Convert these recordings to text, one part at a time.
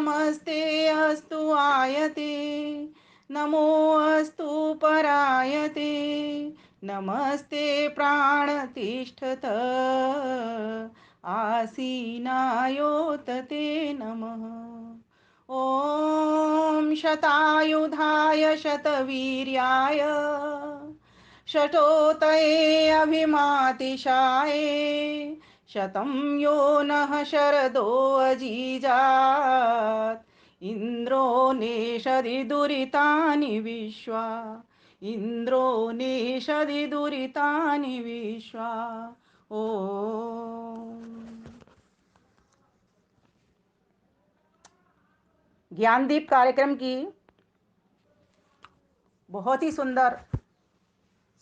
नमस्ते अस्तु आयते, नमो अस्तु परायते, नमस्ते प्राणतिष्ठत आसीनायोतते नमः। ॐ शतायुधाय शतवीर्याय शतोतये अभिमातिशाये शतं यो नः शरदो अजीजात् इन्द्रो नेषदि दुरितानि विश्वा, इन्द्रो नेषदि दुरितानि विश्वा। ज्ञानदीप कार्यक्रम की बहुत ही सुंदर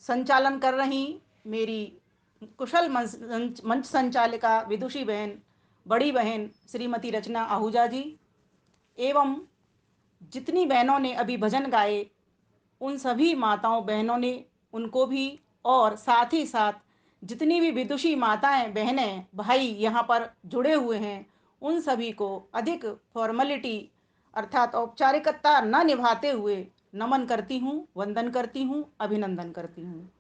संचालन कर रही मेरी कुशल मंच संचालिका विदुषी बहन, बड़ी बहन श्रीमती रचना आहूजा जी, एवं जितनी बहनों ने अभी भजन गाए उन सभी माताओं बहनों ने उनको भी, और साथ ही साथ जितनी भी विदुषी माताएं बहनें भाई यहाँ पर जुड़े हुए हैं उन सभी को अधिक फॉर्मेलिटी अर्थात औपचारिकता न निभाते हुए नमन करती हूँ, वंदन करती हूँ, अभिनंदन करती हूँ,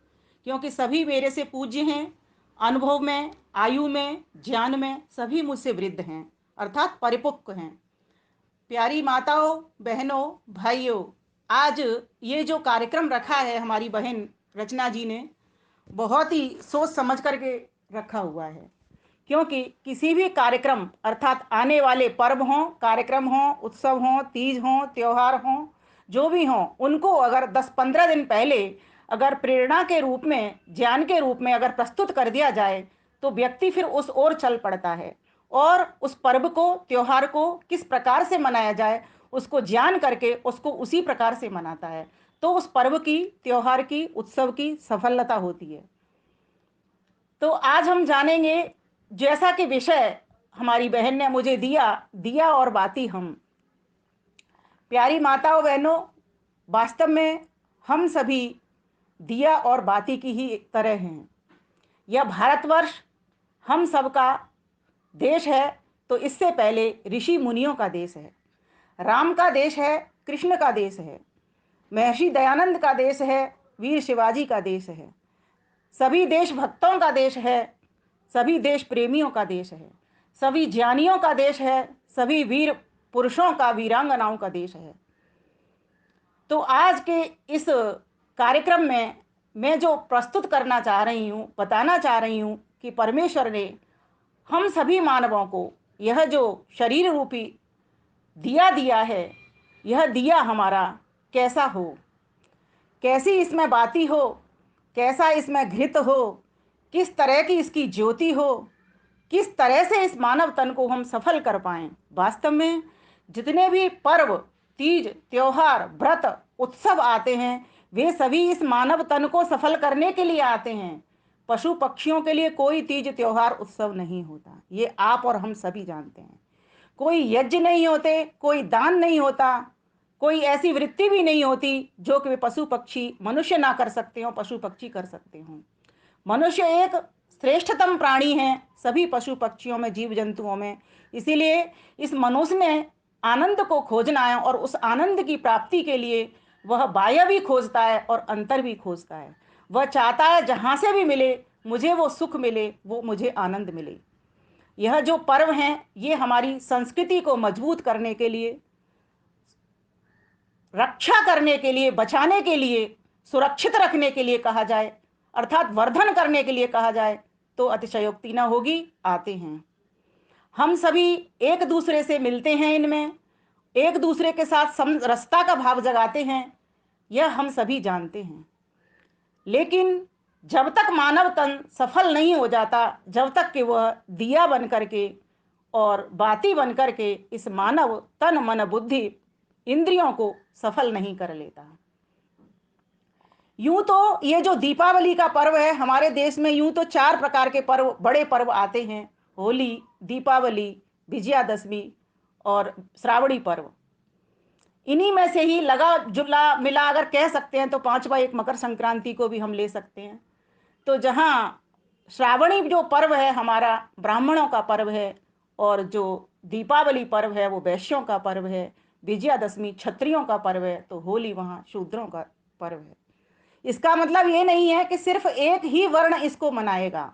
क्योंकि सभी मेरे से पूज्य हैं। अनुभव में, आयु में, ज्ञान में सभी मुझसे वृद्ध हैं अर्थात परिपक्व हैं। प्यारी माताओं, बहनों, भाइयों, आज ये जो कार्यक्रम रखा है हमारी बहन रचना जी ने बहुत ही सोच समझ करके रखा हुआ है, क्योंकि किसी भी कार्यक्रम अर्थात आने वाले पर्व हों, कार्यक्रम हों, उत्सव हों, तीज हों, त्यौहार हों, जो भी हों, उनको अगर 10-15 दिन पहले अगर प्रेरणा के रूप में, ज्ञान के रूप में अगर प्रस्तुत कर दिया जाए तो व्यक्ति फिर उस ओर चल पड़ता है और उस पर्व को, त्यौहार को किस प्रकार से मनाया जाए उसको जान करके उसको उसी प्रकार से मनाता है, तो उस पर्व की, त्यौहार की, उत्सव की सफलता होती है। तो आज हम जानेंगे, जैसा कि विषय हमारी बहन ने मुझे दिया, दिया और बाती हम। प्यारी माताओं बहनों, वास्तव में हम सभी दिया और बाती की ही तरह हैं। यह भारतवर्ष हम सबका देश है, तो इससे पहले ऋषि मुनियों का देश है, राम का देश है, कृष्ण का देश है, महर्षि दयानंद का देश है, वीर शिवाजी का देश है, सभी देशभक्तों का देश है, सभी देश प्रेमियों का देश है, सभी ज्ञानियों का देश है, सभी वीर पुरुषों का, वीरांगनाओं का देश है। तो आज के इस कार्यक्रम में मैं जो प्रस्तुत करना चाह रही हूँ, बताना चाह रही हूँ कि परमेश्वर ने हम सभी मानवों को यह जो शरीर रूपी दिया दिया है, यह दिया हमारा कैसा हो, कैसी इसमें बाती हो, कैसा इसमें घृत हो, किस तरह की इसकी ज्योति हो, किस तरह से इस मानव तन को हम सफल कर पाएं। वास्तव में जितने भी पर्व, तीज, त्योहार, व्रत, उत्सव आते हैं वे सभी इस मानव तन को सफल करने के लिए आते हैं। पशु पक्षियों के लिए कोई तीज, त्योहार, उत्सव नहीं होता, ये आप और हम सभी जानते हैं। कोई यज्ञ नहीं होते, कोई दान नहीं होता, कोई ऐसी वृत्ति भी नहीं होती जो कि पशु पक्षी, मनुष्य ना कर सकते हो, पशु पक्षी कर सकते हों। मनुष्य एक श्रेष्ठतम प्राणी है सभी पशु पक्षियों में, जीव जंतुओं में। इसीलिए इस मनुष्य ने आनंद को खोजना है और उस आनंद की प्राप्ति के लिए वह बाह्य भी खोजता है और अंतर भी खोजता है। वह चाहता है जहाँ से भी मिले मुझे वो सुख मिले, वो मुझे आनंद मिले। यह जो पर्व हैं ये हमारी संस्कृति को मजबूत करने के लिए, रक्षा करने के लिए, बचाने के लिए, सुरक्षित रखने के लिए कहा जाए अर्थात वर्धन करने के लिए कहा जाए तो अतिशयोक्ति न होगी, आते हैं। हम सभी एक दूसरे से मिलते हैं, इनमें एक दूसरे के साथ समरसता का भाव जगाते हैं, यह हम सभी जानते हैं। लेकिन जब तक मानव तन सफल नहीं हो जाता, जब तक कि वह दिया बन करके और बाती बन करके इस मानव तन मन बुद्धि इंद्रियों को सफल नहीं कर लेता। यूं तो ये जो दीपावली का पर्व है हमारे देश में, यूं तो 4 प्रकार के पर्व, बड़े पर्व आते हैं, होली, दीपावली, विजयादशमी और श्रावणी पर्व। इन्हीं में से ही लगा जुला मिला अगर कह सकते हैं तो पांचवा एक मकर संक्रांति को भी हम ले सकते हैं। तो जहाँ श्रावणी जो पर्व है हमारा ब्राह्मणों का पर्व है और जो दीपावली पर्व है वो वैश्यों का पर्व है, विजयादशमी क्षत्रियों का पर्व है, तो होली वहाँ शूद्रों का पर्व है। इसका मतलब ये नहीं है कि सिर्फ एक ही वर्ण इसको मनाएगा।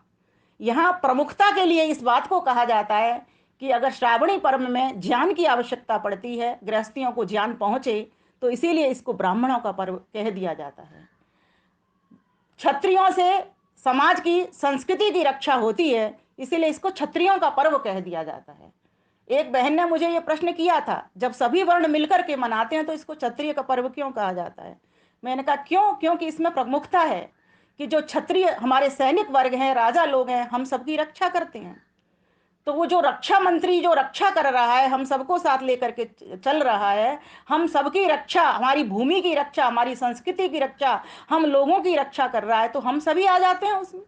यहाँ प्रमुखता के लिए इस बात को कहा जाता है कि अगर श्रावणी पर्व में ज्ञान की आवश्यकता पड़ती है, गृहस्थियों को ज्ञान पहुंचे, तो इसीलिए इसको ब्राह्मणों का पर्व कह दिया जाता है। क्षत्रियों से समाज की संस्कृति की रक्षा होती है, इसीलिए इसको क्षत्रियों का पर्व कह दिया जाता है। एक बहन ने मुझे ये प्रश्न किया था, जब सभी वर्ण मिलकर के मनाते हैं तो इसको क्षत्रिय का पर्व क्यों कहा जाता है? मैंने कहा क्यों, क्योंकि इसमें प्रमुखता है कि जो क्षत्रिय हमारे सैनिक वर्ग हैं, राजा लोग हैं, हम सबकी रक्षा करते हैं। तो वो जो रक्षा मंत्री जो रक्षा कर रहा है, हम सबको साथ लेकर के चल रहा है, हम सबकी रक्षा, हमारी भूमि की रक्षा, हमारी संस्कृति की रक्षा, हम लोगों की रक्षा कर रहा है, तो हम सभी आ जाते हैं उसमें।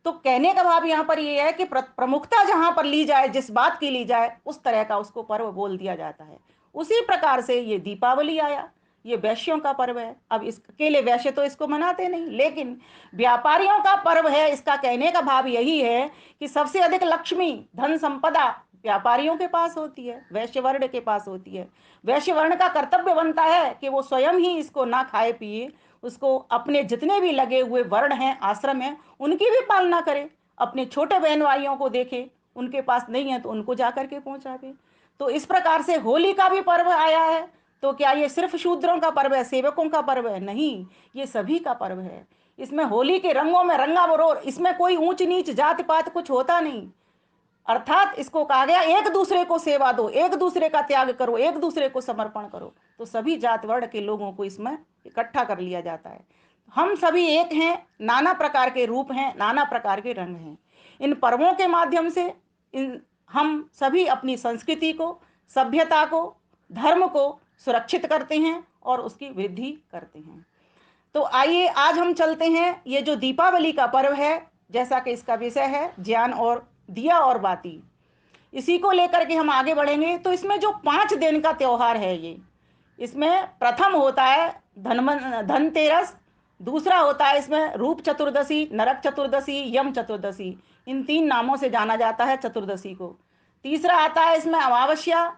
तो कहने का भाव यहाँ पर ये है कि प्रमुखता जहां पर ली जाए, जिस बात की ली जाए, उस तरह का उसको पर्व बोल दिया जाता है। उसी प्रकार से ये दीपावली आया, ये वैश्यों का पर्व है। अब इस अकेले वैश्य तो इसको मनाते नहीं, लेकिन व्यापारियों का पर्व है। इसका कहने का भाव यही है कि सबसे अधिक लक्ष्मी धन संपदा व्यापारियों के पास होती है, वैश्य वर्ण के पास होती है। वैश्य वर्ण का कर्तव्य बनता है कि वो स्वयं ही इसको ना खाए पिए, उसको अपने जितने भी लगे हुए वर्ण हैं, आश्रम हैं, उनकी भी पालना करे। अपने छोटे बहन भाइयों को देखे, उनके पास नहीं है तो उनको जाकर के पहुंचावे। तो इस प्रकार से होली का भी पर्व आया है। तो क्या ये सिर्फ शूद्रों का पर्व है, सेवकों का पर्व है? नहीं, ये सभी का पर्व है। इसमें होली के रंगों में रंगा बरोर, इसमें कोई ऊंच नीच जात पात कुछ होता नहीं। अर्थात इसको कहा गया एक दूसरे को सेवा दो, एक दूसरे का त्याग करो, एक दूसरे को समर्पण करो। तो सभी जात वर्ण के लोगों को इसमें इकट्ठा कर लिया जाता है। हम सभी एक हैं, नाना प्रकार के रूप हैं, नाना प्रकार के रंग हैं। इन पर्वों के माध्यम से इन हम सभी अपनी संस्कृति को, सभ्यता को, धर्म को सुरक्षित करते हैं और उसकी वृद्धि करते हैं। तो आइए आज हम चलते हैं, ये जो दीपावली का पर्व है, जैसा कि इसका विषय है ज्ञान और दिया और बाती, इसी को लेकर के हम आगे बढ़ेंगे। तो इसमें जो 5 दिन का त्योहार है, ये इसमें प्रथम होता है धनतेरस, दूसरा होता है इसमें रूप चतुर्दशी, नरक चतुर्दशी, यम चतुर्दशी। इन 3 नामों से जाना जाता है चतुर्दशी को। तीसरा आता है इसमें अमावस्या,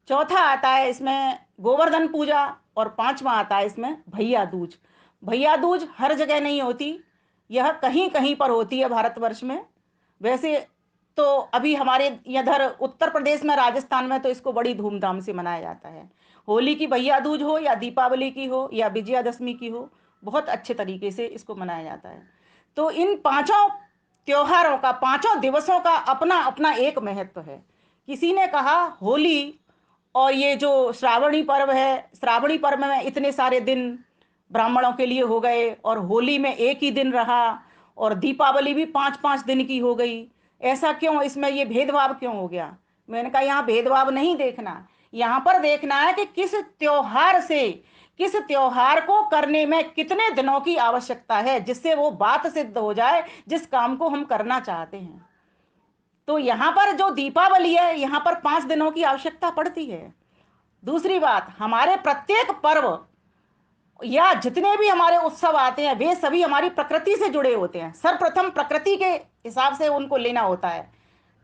चौथा आता है इसमें गोवर्धन पूजा, और पांचवा आता है इसमें भैया दूज। भैया दूज हर जगह नहीं होती, यह कहीं कहीं पर होती है भारतवर्ष में। वैसे तो अभी हमारे इधर उत्तर प्रदेश में, राजस्थान में तो इसको बड़ी धूमधाम से मनाया जाता है। होली की भैया दूज हो या दीपावली की हो या विजयादशमी की हो, बहुत अच्छे तरीके से इसको मनाया जाता है। तो इन पांचों त्योहारों का, पांचों दिवसों का अपना अपना एक महत्व है। किसी ने कहा होली और ये जो श्रावणी पर्व है, श्रावणी पर्व में इतने सारे दिन ब्राह्मणों के लिए हो गए, और होली में एक ही दिन रहा, और दीपावली भी 5-5 दिन की हो गई। ऐसा क्यों, इसमें ये भेदभाव क्यों हो गया? मैंने कहा यहाँ भेदभाव नहीं देखना, यहाँ पर देखना है कि किस त्योहार से, किस त्योहार को करने में कितने दिनों की आवश्यकता है, जिससे वो बात सिद्ध हो जाए जिस काम को हम करना चाहते हैं। तो यहाँ पर जो दीपावली है, यहाँ पर 5 दिनों की आवश्यकता पड़ती है। दूसरी बात, हमारे प्रत्येक पर्व या जितने भी हमारे उत्सव आते हैं, वे सभी हमारी प्रकृति से जुड़े होते हैं। सर्वप्रथम प्रकृति के हिसाब से उनको लेना होता है।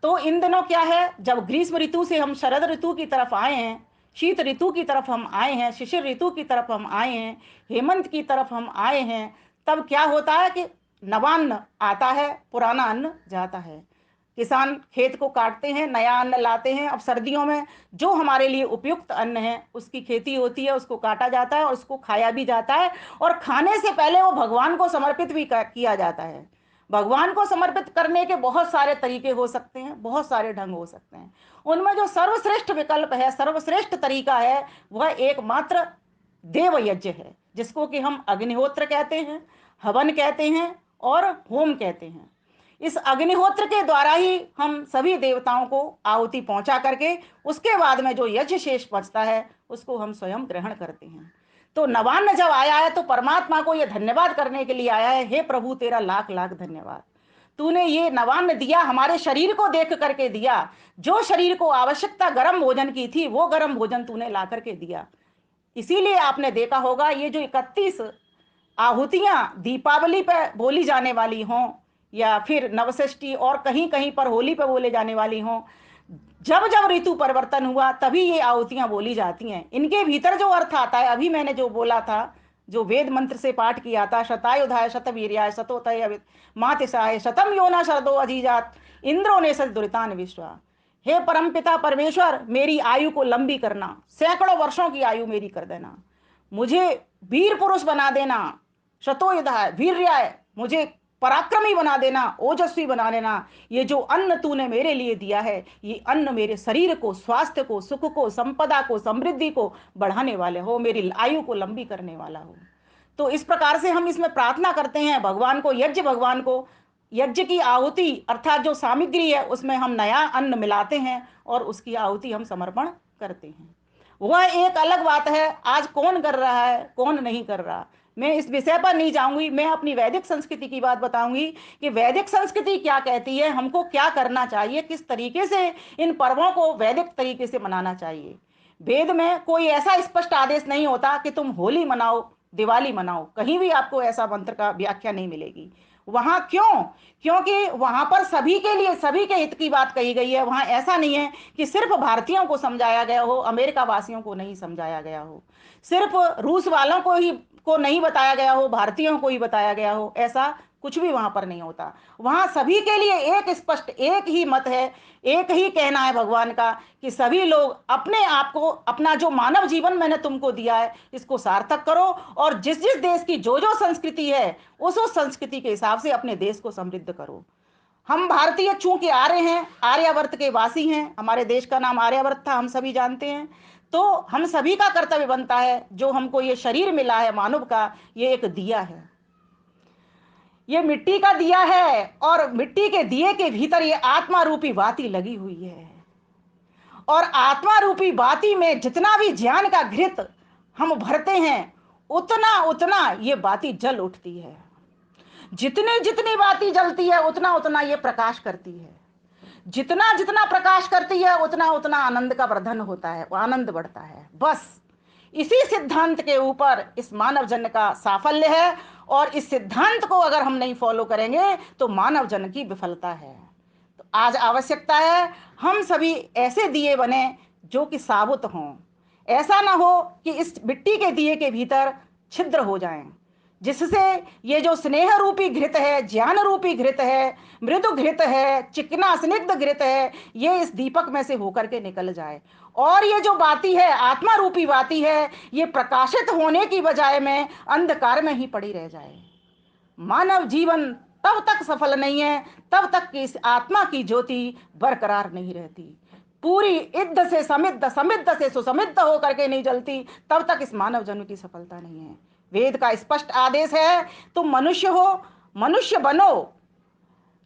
तो इन दिनों क्या है, जब ग्रीष्म ऋतु से हम शरद ऋतु की तरफ आए हैं, शीत ऋतु की तरफ हम आए हैं, शिशिर ऋतु की तरफ हम आए हैं, हेमंत की तरफ हम आए हैं, तब क्या होता है कि नवान्न आता है, पुराना अन्न जाता है। किसान खेत को काटते हैं, नया अन्न लाते हैं। अब सर्दियों में जो हमारे लिए उपयुक्त अन्न है उसकी खेती होती है, उसको काटा जाता है और उसको खाया भी जाता है। और खाने से पहले वो भगवान को समर्पित भी किया जाता है। भगवान को समर्पित करने के बहुत सारे तरीके हो सकते हैं, बहुत सारे ढंग हो सकते हैं। उनमें जो सर्वश्रेष्ठ विकल्प है, सर्वश्रेष्ठ तरीका है, वह एकमात्र देव यज्ञ है, जिसको कि हम अग्निहोत्र कहते हैं, हवन कहते हैं और होम कहते हैं। इस अग्निहोत्र के द्वारा ही हम सभी देवताओं को आहुति पहुंचा करके उसके बाद में जो यज्ञ शेष बचता है उसको हम स्वयं ग्रहण करते हैं। तो नवान्न जब आया है तो परमात्मा को यह धन्यवाद करने के लिए आया है, हे प्रभु तेरा लाख लाख धन्यवाद, तूने ये नवान्न दिया, हमारे शरीर को देख करके दिया। जो शरीर को आवश्यकता गर्म भोजन की थी, वो गर्म भोजन तूने ला करके दिया। इसीलिए आपने देखा होगा ये जो 31 आहुतियां दीपावली पर बोली जाने वाली हों, या फिर नवषष्ठी और कहीं कहीं पर होली पर बोले जाने वाली हों, जब जब ऋतु परिवर्तन हुआ तभी ये आहुतियां बोली जाती हैं। इनके भीतर जो अर्थ आता है, अभी मैंने जो बोला था, जो वेद मंत्र से पाठ किया था, शतायुधाय शतवीर्याय शतोतय मातिशाय शतम योना शरदो अजीजात इंद्रो ने सच दुरितान विश्वा। हे परमपिता परमेश्वर, मेरी आयु को लंबी करना, सैकड़ों वर्षों की आयु मेरी कर देना, मुझे वीर पुरुष बना देना, शतोयुधाय वीर्याय, मुझे पराक्रमी बना देना, ओजस्वी बना देना। ये जो अन्न तूने मेरे लिए दिया है, ये अन्न मेरे शरीर को, स्वास्थ्य को, सुख को, संपदा को, समृद्धि को बढ़ाने वाले हो, मेरी आयु को लंबी करने वाला हो। तो इस प्रकार से हम इसमें प्रार्थना करते हैं भगवान को, यज्ञ भगवान को। यज्ञ की आहुति अर्थात जो सामग्री है उसमें हम नया अन्न मिलाते हैं और उसकी आहुति हम समर्पण करते हैं। वह एक अलग बात है, आज कौन कर रहा है कौन नहीं कर रहा, मैं इस विषय पर नहीं जाऊंगी। मैं अपनी वैदिक संस्कृति की बात बताऊंगी कि वैदिक संस्कृति क्या कहती है, हमको क्या करना चाहिए, किस तरीके से इन पर्वों को वैदिक तरीके से मनाना चाहिए। वेद में कोई ऐसा स्पष्ट आदेश नहीं होता कि तुम होली मनाओ, दिवाली मनाओ, कहीं भी आपको ऐसा मंत्र का व्याख्या नहीं मिलेगी। वहां क्यों? क्योंकि वहां पर सभी के लिए, सभी के हित की बात कही गई है। वहां ऐसा नहीं है कि सिर्फ भारतीयों को समझाया गया हो, अमेरिका वासियों को नहीं समझाया गया हो, सिर्फ रूस वालों को नहीं बताया गया हो, भारतीयों को ही बताया गया हो, ऐसा कुछ भी वहां पर नहीं होता। वहां सभी के लिए एक स्पष्ट एक ही मत है, एक ही कहना है भगवान का कि सभी लोग अपने आप को, अपना जो मानव जीवन मैंने तुमको दिया है इसको सार्थक करो, और जिस जिस देश की जो जो संस्कृति है उस संस्कृति के हिसाब से अपने देश को समृद्ध करो। हम भारतीय चूंकि आर्य हैं, आर्यावर्त के वासी हैं, हमारे देश का नाम आर्यावर्त था, हम सभी जानते हैं। तो हम सभी का कर्तव्य बनता है, जो हमको ये शरीर मिला है मानव का, ये एक दिया है, ये मिट्टी का दिया है, और मिट्टी के दिए के भीतर ये आत्मा रूपी बाती लगी हुई है। और आत्मा रूपी बाती में जितना भी ज्ञान का घृत हम भरते हैं, उतना उतना ये बाती जल उठती है। जितनी जितनी बाती जलती है उतना उतना ये प्रकाश करती है। जितना जितना प्रकाश करती है उतना उतना आनंद का वर्धन होता है, आनंद बढ़ता है। बस इसी सिद्धांत के ऊपर इस मानव जन्म का साफल्य है, और इस सिद्धांत को अगर हम नहीं फॉलो करेंगे तो मानव जन्म की विफलता है। तो आज आवश्यकता है हम सभी ऐसे दिए बने जो कि साबुत हों। ऐसा ना हो कि इस मिट्टी के दिए के भीतर छिद्र हो जाएं, जिससे ये जो स्नेह रूपी घृत है, ज्ञान रूपी घृत है, मृदु घृत है, चिकना स्निग्ध घृत है, ये इस दीपक में से होकर के निकल जाए। और ये जो बाती है, आत्मा रूपी बाती है, ये प्रकाशित होने की बजाय में अंधकार में ही पड़ी रह जाए। मानव जीवन तब तक सफल नहीं है तब तक कि इस आत्मा की ज्योति बरकरार नहीं रहती, पूरी इद्ध से समिद्ध, समिद्ध से सुसमिद्ध होकर के नहीं जलती, तब तक इस मानव जन्म की सफलता नहीं है। वेद का स्पष्ट आदेश है, तुम मनुष्य हो, मनुष्य बनो,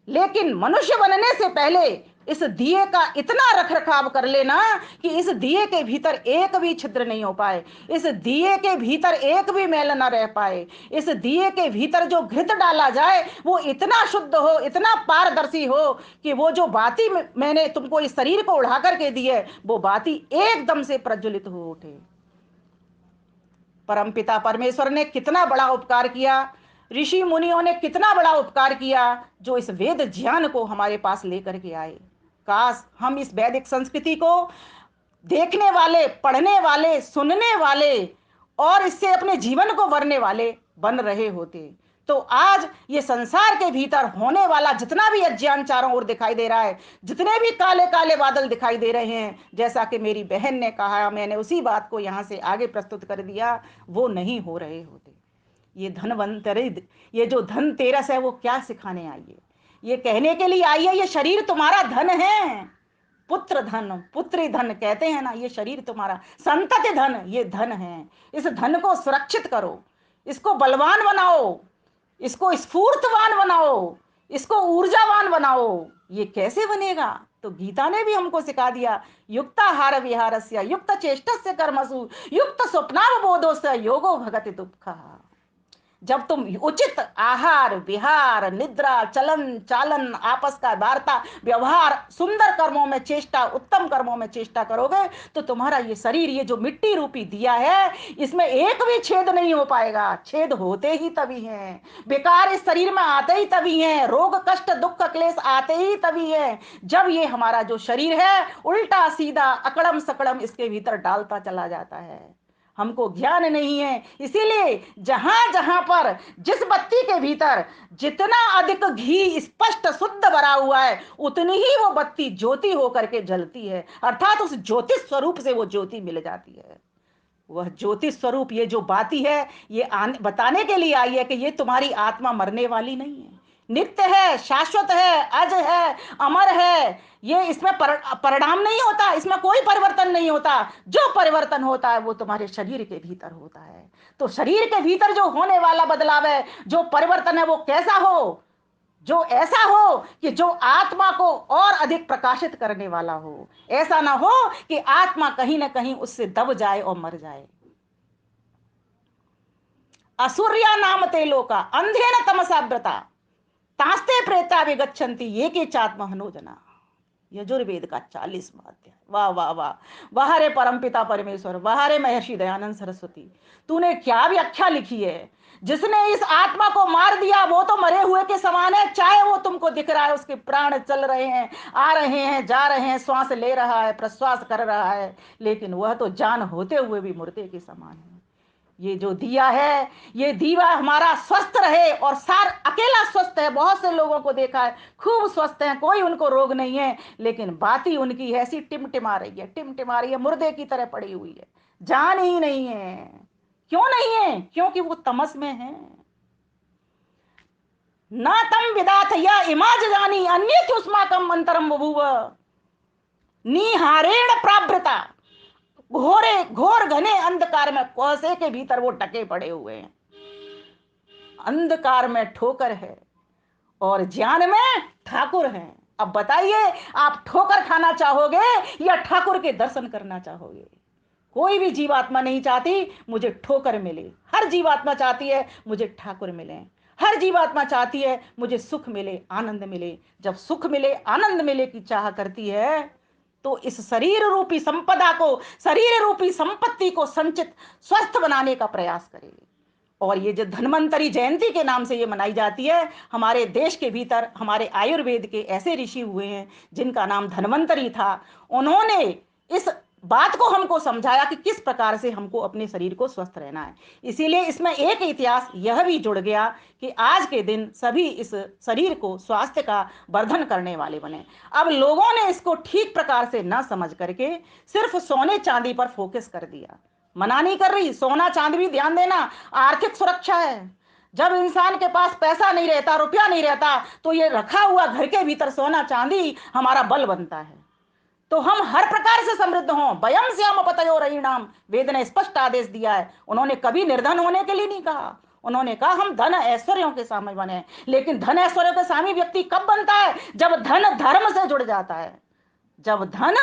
लेकिन मनुष्य बनने से पहले इस दिए का इतना रख रखाव कर लेना कि इस दिए के भीतर एक भी छिद्र नहीं हो पाए, इस दिए के भीतर एक भी मैल न रह पाए, इस दिए के भीतर जो घृत डाला जाए वो इतना शुद्ध हो, इतना पारदर्शी हो कि वो जो बाती मैंने तुमको इस शरीर को उड़ा करके दी है, वो बाती एकदम से प्रज्वलित हो उठे। परमपिता परमेश्वर ने कितना बड़ा उपकार किया, ऋषि मुनियों ने कितना बड़ा उपकार किया, जो इस वेद ज्ञान को हमारे पास लेकर के आए। काश हम इस वैदिक संस्कृति को देखने वाले, पढ़ने वाले, सुनने वाले और इससे अपने जीवन को भरने वाले बन रहे होते, तो आज ये संसार के भीतर होने वाला जितना भी अज्ञान चारों ओर दिखाई दे रहा है, जितने भी काले काले बादल दिखाई दे रहे हैं, जैसा कि मेरी बहन ने कहा, मैंने उसी बात को यहाँ से आगे प्रस्तुत कर दिया, वो नहीं हो रहे होते। ये धनवंतरी, ये जो धनतेरस है वो क्या सिखाने आई है? ये कहने के लिए आई है ये शरीर तुम्हारा धन है। पुत्र धन, पुत्री धन कहते हैं ना, ये शरीर तुम्हारा संतति धन, ये धन है। इस धन को सुरक्षित करो, इसको बलवान बनाओ, इसको स्फूर्तवान बनाओ, इसको ऊर्जावान बनाओ। ये कैसे बनेगा? तो गीता ने भी हमको सिखा दिया, युक्ताहार विहारस्य युक्त चेष्टस्य कर्मसु युक्त स्वप्नावबोधोस्य योगो भगति दुःखः। जब तुम उचित आहार विहार निद्रा चलन चालन आपस का वार्ता व्यवहार सुंदर कर्मों में चेष्टा उत्तम कर्मों में चेष्टा करोगे तो तुम्हारा ये शरीर ये जो मिट्टी रूपी दिया है इसमें एक भी छेद नहीं हो पाएगा। छेद होते ही तभी हैं, बेकार इस शरीर में आते ही तभी हैं, रोग कष्ट दुख क्लेश आते ही तभी हैं जब ये हमारा जो शरीर है उल्टा सीधा अकड़म सकड़म इसके भीतर डालता चला जाता है। हमको ज्ञान नहीं है, इसीलिए जहां जहां पर जिस बत्ती के भीतर जितना अधिक घी स्पष्ट शुद्ध भरा हुआ है उतनी ही वो बत्ती ज्योति होकर के जलती है, अर्थात उस ज्योति स्वरूप से वो ज्योति मिल जाती है। वह ज्योति स्वरूप ये जो बाती है ये बताने के लिए आई है कि ये तुम्हारी आत्मा मरने वाली नहीं है, नित्य है, शाश्वत है, अज है, अमर है। ये इसमें परिणाम नहीं होता, इसमें कोई परिवर्तन नहीं होता। जो परिवर्तन होता है वो तुम्हारे शरीर के भीतर होता है। तो शरीर के भीतर जो होने वाला बदलाव है, जो परिवर्तन है, वो कैसा हो? जो ऐसा हो कि जो आत्मा को और अधिक प्रकाशित करने वाला हो। ऐसा ना हो कि आत्मा कहीं ना कहीं उससे दब जाए और मर जाए। असुर्या नाम ते लोका अंधेन तमसाव्रता तास्ते प्रेता विगच्छन्ति ये के चात्मा हनोजना। यजुर्वेद का 40वां अध्याय। वाह वाह वाह, वाह रे परमपिता परमेश्वर, वाह रे महर्षि दयानंद सरस्वती, तूने क्या व्याख्या लिखी है। जिसने इस आत्मा को मार दिया वो तो मरे हुए के समान है, चाहे वो तुमको दिख रहा है उसके प्राण चल रहे हैं, आ रहे हैं, जा रहे हैं, श्वास ले रहा है, प्रश्वास कर रहा है, लेकिन वह तो जान होते हुए भी मुर्दे के समान है। ये जो दिया है ये दीवा हमारा स्वस्थ रहे, और सार अकेला स्वस्थ है। बहुत से लोगों को देखा है खूब स्वस्थ हैं, कोई उनको रोग नहीं है, लेकिन बाती उनकी ऐसी टिमटिमा रही है, टिमटिमा रही है, मुर्दे की तरह पड़ी हुई है, जान ही नहीं है। क्यों नहीं है? क्योंकि वो तमस में है। न तम विदाथ या इमाज जानी अन्य उस्माकम अंतरम बभूव निहारेण प्रावृता। घोरे घोर घने अंधकार में कोसे के भीतर वो टके पड़े हुए हैं। अंधकार में ठोकर है और ज्ञान में ठाकुर हैं। अब बताइए, आप ठोकर खाना चाहोगे या ठाकुर के दर्शन करना चाहोगे? कोई भी जीवात्मा नहीं चाहती मुझे ठोकर मिले, हर जीवात्मा चाहती है मुझे ठाकुर मिले। हर जीवात्मा चाहती है मुझे सुख मिले, आनंद मिले। जब सुख मिले आनंद मिले की चाह करती है तो इस शरीर रूपी संपदा को, शरीर रूपी संपत्ति को संचित स्वस्थ बनाने का प्रयास करेगी। और ये जो धन्वंतरी जयंती के नाम से ये मनाई जाती है, हमारे देश के भीतर हमारे आयुर्वेद के ऐसे ऋषि हुए हैं जिनका नाम धन्वंतरी था। उन्होंने इस बात को हमको समझाया कि किस प्रकार से हमको अपने शरीर को स्वस्थ रहना है। इसीलिए इसमें एक इतिहास यह भी जुड़ गया कि आज के दिन सभी इस शरीर को स्वास्थ्य का वर्धन करने वाले बने। अब लोगों ने इसको ठीक प्रकार से न समझ करके सिर्फ सोने चांदी पर फोकस कर दिया। मना नहीं कर रही, सोना चांदी भी ध्यान देना, आर्थिक सुरक्षा है। जब इंसान के पास पैसा नहीं रहता, रुपया नहीं रहता, तो ये रखा हुआ घर के भीतर सोना चांदी हमारा बल बनता है। तो हम हर प्रकार से समृद्ध हों। वयम श्याम पतयो रहीणाम, वेद ने स्पष्ट आदेश दिया है। उन्होंने कभी निर्धन होने के लिए नहीं कहा, उन्होंने कहा हम धन ऐश्वर्यों के स्वामी बने। लेकिन धन ऐश्वर्यों के स्वामी व्यक्ति कब बनता है? जब धन धर्म से जुड़ जाता है। जब धन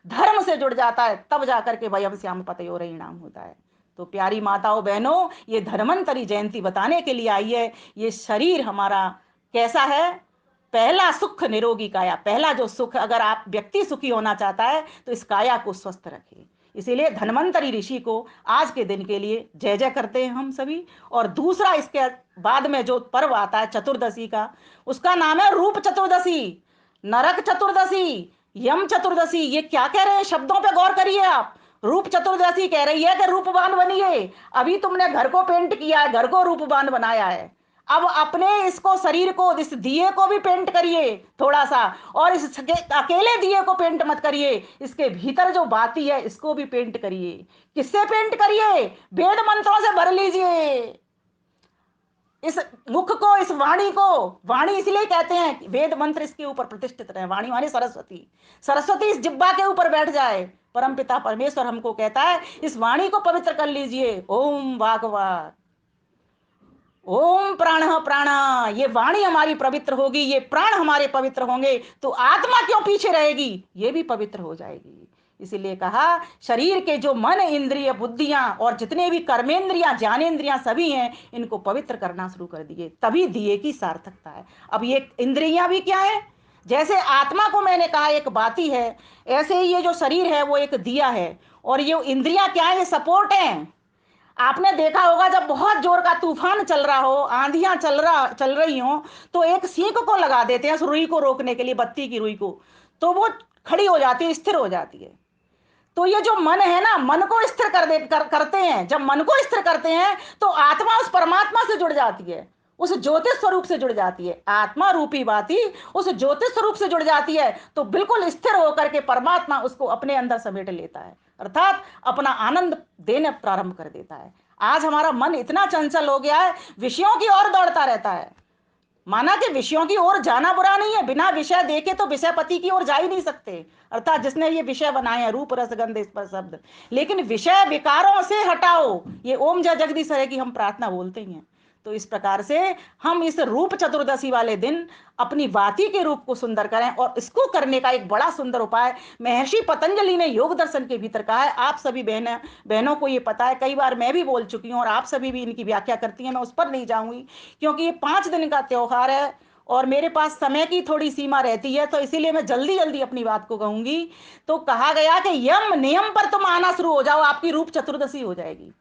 धर्म से जुड़ जाता है तब जाकर के वयम श्याम पतयो रहीणाम होता है। तो प्यारी माताओं बहनों, ये धन्वंतरी जयंती बताने के लिए आई है ये शरीर हमारा कैसा है। पहला सुख निरोगी काया, पहला जो सुख, अगर आप व्यक्ति सुखी होना चाहता है तो इस काया को स्वस्थ रखे। इसीलिए धन्वंतरी ऋषि को आज के दिन के लिए जय जय करते हैं हम सभी। और दूसरा इसके बाद में जो पर्व आता है चतुर्दशी का, उसका नाम है रूप चतुर्दशी, नरक चतुर्दशी, यम चतुर्दशी। ये क्या कह रहे हैं? शब्दों पे गौर करिए आप। रूप चतुर्दशी कह रही है कि रूपवान बनिए। अभी तुमने घर को पेंट किया है, घर को रूपवान बनाया है, अब अपने इसको शरीर को, इस दिए को भी पेंट करिए थोड़ा सा। और इस अकेले दिए को पेंट मत करिए, इसके भीतर जो बाती है इसको भी पेंट करिए। किससे पेंट करिए? वेद मंत्रों से भर लीजिए इस मुख को, इस वाणी को। वाणी इसलिए कहते हैं कि वेद मंत्र इसके ऊपर प्रतिष्ठित रहे। वाणी माने सरस्वती, सरस्वती इस जिब्बा के ऊपर बैठ जाए। परम पिता परमेश्वर हमको कहता है इस वाणी को पवित्र कर लीजिए। ओम वाग वाग, ओम प्राण प्राण, ये वाणी हमारी पवित्र होगी, ये प्राण हमारे पवित्र होंगे तो आत्मा क्यों पीछे रहेगी? ये भी पवित्र हो जाएगी। इसीलिए कहा शरीर के जो मन, इंद्रिय, बुद्धियां और जितने भी कर्मेंद्रियां, ज्ञानेंद्रियां सभी हैं, इनको पवित्र करना शुरू कर दिए, तभी दिए की सार्थकता है। अब ये इंद्रियां भी क्या है? जैसे आत्मा को मैंने कहा एक बाती है, ऐसे ही ये जो शरीर है वो एक दिया है, और ये इंद्रियां क्या है? ये सपोर्ट है। आपने देखा होगा जब बहुत जोर का तूफान चल रहा हो, आंधियां चल रही हो, तो एक सीख को लगा देते हैं रुई को रोकने के लिए, बत्ती की रुई को, तो वो खड़ी हो जाती है, स्थिर हो जाती है। तो ये जो मन है ना, मन को स्थिर करते हैं। जब मन को स्थिर करते हैं तो आत्मा उस परमात्मा से जुड़ जाती है, उस ज्योतिष स्वरूप से जुड़ जाती है। आत्मा रूपी बाती उस ज्योतिष स्वरूप से जुड़ जाती है, तो बिल्कुल स्थिर होकर के परमात्मा उसको अपने अंदर समेट लेता है, अर्थात अपना आनंद देने प्रारंभ कर देता है। आज हमारा मन इतना चंचल हो गया है, विषयों की ओर दौड़ता रहता है। माना कि विषयों की ओर जाना बुरा नहीं है, बिना विषय देखे तो विषयपति की ओर जा ही नहीं सकते, अर्थात जिसने ये विषय बनाए हैं, रूप रस गंध स्पर्श शब्द। लेकिन विषय विकारों से हटाओ, ये ओम जय जगदीश हरे की हम प्रार्थना बोलते ही हैं। तो इस प्रकार से हम इस रूप चतुर्दशी वाले दिन अपनी वाती के रूप को सुंदर करें, और इसको करने का एक बड़ा सुंदर उपाय महर्षि पतंजलि ने योग दर्शन के भीतर कहा है। आप सभी बहनों को ये पता है, कई बार मैं भी बोल चुकी हूँ और आप सभी भी इनकी व्याख्या करती हैं, मैं उस पर नहीं जाऊंगी, क्योंकि ये 5 दिन का त्योहार है और मेरे पास समय की थोड़ी सीमा रहती है, तो इसीलिए मैं जल्दी जल्दी अपनी बात को कहूंगी। तो कहा गया कि यम नियम पर तुम आना शुरू हो जाओ, आपकी रूप चतुर्दशी हो जाएगी।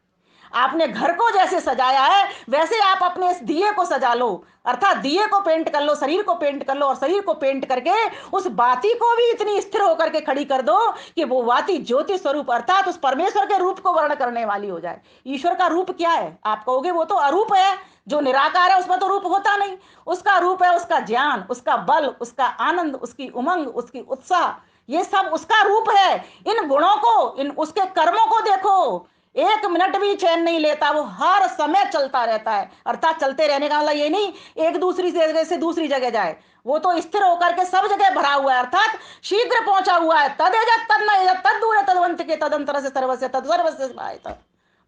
आपने घर को जैसे सजाया है, वैसे आप अपने इस दिए को सजा लो, अर्थात दिए को पेंट कर लो, शरीर को पेंट कर लो, और शरीर को पेंट करके उस बाती को भी इतनी स्थिर होकर के खड़ी कर दो कि वो बाती ज्योति स्वरूप अर्थात उस परमेश्वर के रूप को वर्ण करने वाली हो जाए। ईश्वर का रूप क्या है? आप कहोगे वो तो अरूप है, जो निराकार है उसमें तो रूप होता नहीं। उसका रूप है उसका ज्ञान, उसका बल, उसका आनंद, उसकी उमंग, उसकी उत्साह, ये सब उसका रूप है। इन गुणों को, इन उसके कर्मों को देखो, 1 मिनट भी चैन नहीं लेता, वो हर समय चलता रहता है। अर्थात चलते रहने का मतलब ये नहीं एक दूसरी जगह से दूसरी जगह जाए, वो तो स्थिर होकर के सब जगह भरा हुआ है, अर्थात शीघ्र पहुंचा हुआ है। तद एजत तद न एजत तद दूर तदवंत के तदंतर से सर्वस्य तद सर्वस्य।